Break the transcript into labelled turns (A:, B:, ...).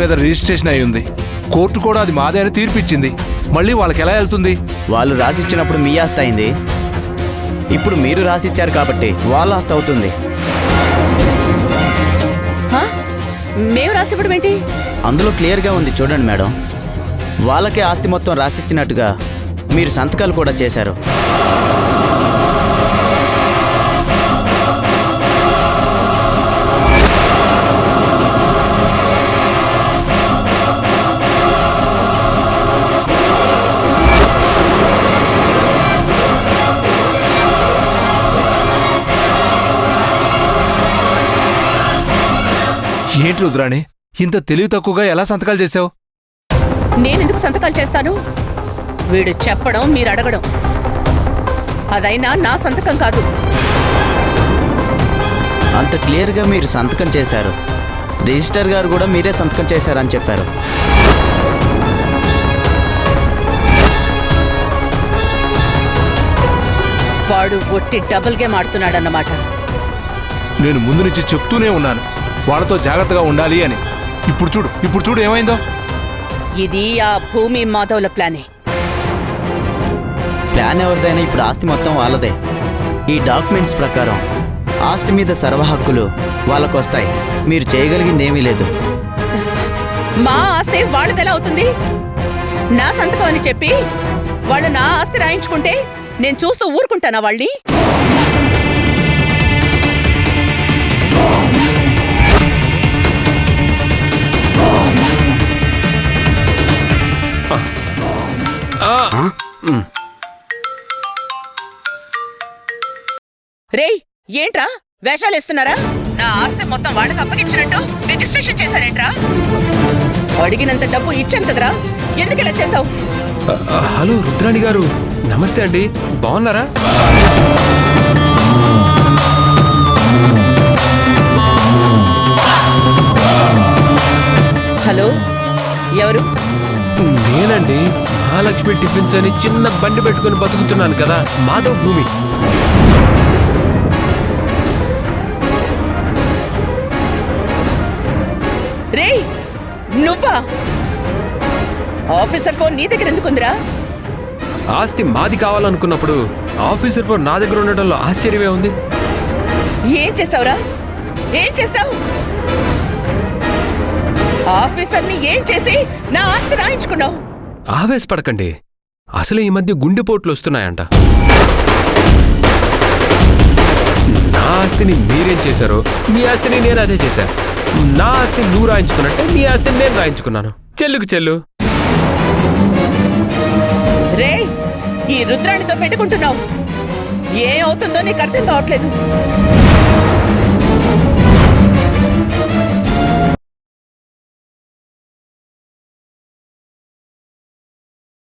A: మీద రిజిస్ట్రేషన్ అయి ఉంది. కోర్టు కూడా అది మాదే అని తీర్పిచ్చింది. మళ్ళీ వాళ్ళకి ఎలా వెళ్తుంది?
B: వాళ్ళు రాసిచ్చినప్పుడు మీ ఆస్తి అయింది. ఇప్పుడు మీరు రాసిచ్చారు కాబట్టి వాళ్ళ ఆస్తి అవుతుంది.
C: మేము రాసివ్వడం ఏంటి?
B: అందులో క్లియర్గా ఉంది చూడండి మేడం. వాళ్ళకే ఆస్తి మొత్తం రాసిచ్చినట్టుగా మీరు సంతకాలు కూడా చేశారు.
A: ఏంటి రుద్రాణి, ఇంత తెలివి తక్కువగా ఎలా సంతకాలు చేశావు?
C: నేనెందుకు సంతకాలు చేస్తాను? వీడు చెప్పడం మీరు అడగడం. అదైనా నా సంతకం కాదు.
B: అంత క్లియర్గా మీరు సంతకం చేశారు. రిజిస్టర్ గారు కూడా మీరే సంతకం చేశారని చెప్పారు.
C: వాడు ఒట్టి డబుల్ గేమ్ ఆడుతున్నాడన్నమాట.
A: నేను ముందు నుంచి చెప్తూనే ఉన్నాను వాళ్ళతో జాగ్రత్తగా ఉండాలి అని. ఇప్పుడు చూడు ఏమైందో.
C: ఇది ఆ భూమి మాధవుల ప్లానే.
B: ప్లాన్ ఎవరిదైనా ఇప్పుడు ఆస్తి మొత్తం వాళ్ళదే. ఈ డాక్యుమెంట్స్ ప్రకారం ఆస్తి మీద సర్వ హక్కులు వాళ్ళకు వస్తాయి. మీరు చేయగలిగింది ఏమీ లేదు.
C: మా ఆస్తి వాళ్ళదెలా అవుతుంది? నా సంతకం అని చెప్పి వాళ్ళు నా ఆస్తి రాయించుకుంటే నేను చూస్తూ ఊరుకుంటానా వాళ్ళని? రేయ్, ఏంట్రా వేషాలేస్తున్నారా? నా ఆస్తి మొత్తం వాళ్ళకి అప్పగించినట్టు రిజిస్ట్రేషన్ చేశారేంట్రా? అడిగినంత డబ్బు ఇచ్చాను కదరా, ఎందుకు ఇలా చేశావు?
D: హలో రుద్రాణి గారు, నమస్తే అండి. బాగున్నారా?
C: హలో, ఎవరు?
D: నేనండి. మహాలక్ష్మి టిఫిన్స్ అని చిన్న బండి పెట్టుకుని బతుకుతున్నాను కదా, మాధవ్ భూమి.
C: రేయ్, నువ్వా? ఆఫీసర్ ఫోన్ నీ దగ్గర ఎందుకుందిరా?
D: ఆస్తి మాది కావాలనుకున్నప్పుడు ఆఫీసర్ ఫోన్ నా దగ్గర ఉండడంలో ఆశ్చర్యమే ఉంది.
C: ఏం చేసావురా? ఏం చేసావు? ఆఫీసర్ని ఏం చేసి నా ఆస్తి రాయించుకున్నావు?
D: ఆవేశపడకండి. అసలు ఈ మధ్య గుండెపోట్లు వస్తున్నాయంట. నా ఆస్తిని మీరేం చేశారో మీ ఆస్తిని నేను అదే చేశాను. నా ఆస్తిని నువ్వు రాయించుకున్నట్టే నీ ఆస్తిని నేను రాయించుకున్నాను. చెల్లుకు చెల్లు.
C: రే, ఈ రుద్రాణితో పెట్టుకుంటున్నావు. ఏమవుతుందో నీకు అర్థం కావట్లేదు.